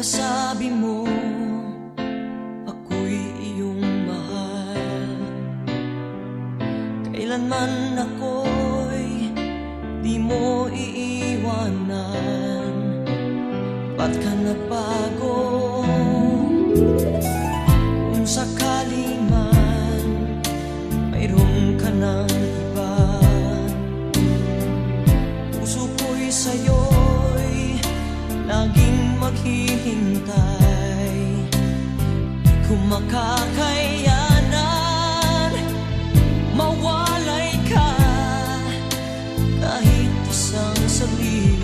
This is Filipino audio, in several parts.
ba sabi mo ako'y iyong mahal? Kailanman ako'y di mo iiwanan. Ba't ka nagbago? Kung sakali man mayroon ka ng iba, puso ko'y sa'yo'y laging maghihintay. Di ko makakayanan mawalay ka kahit isang saglit.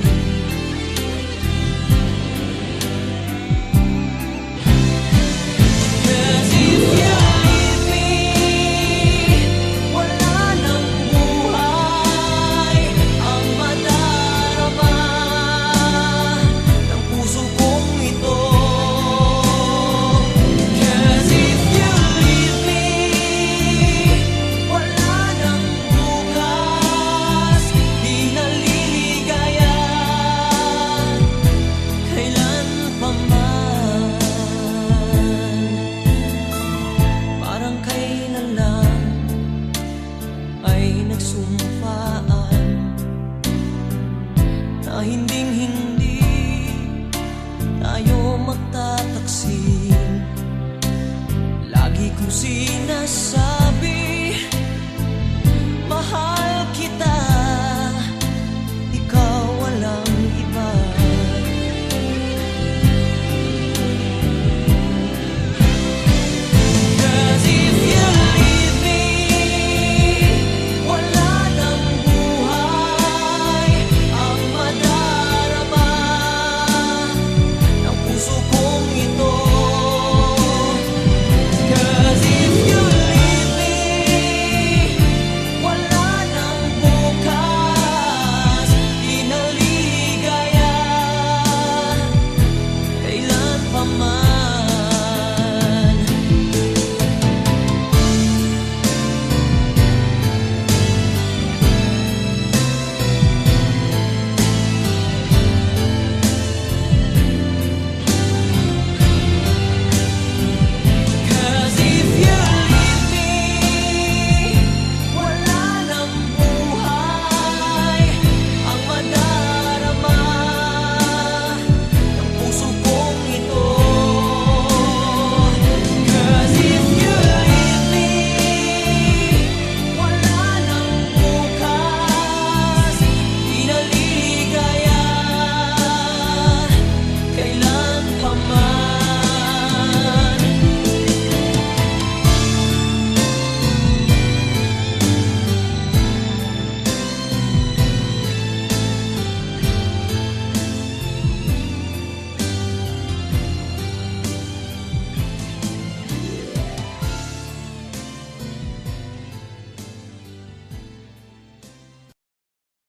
Nagsumpaan na hinding-hindi tayo magtataksin. Lagi kong sinasabi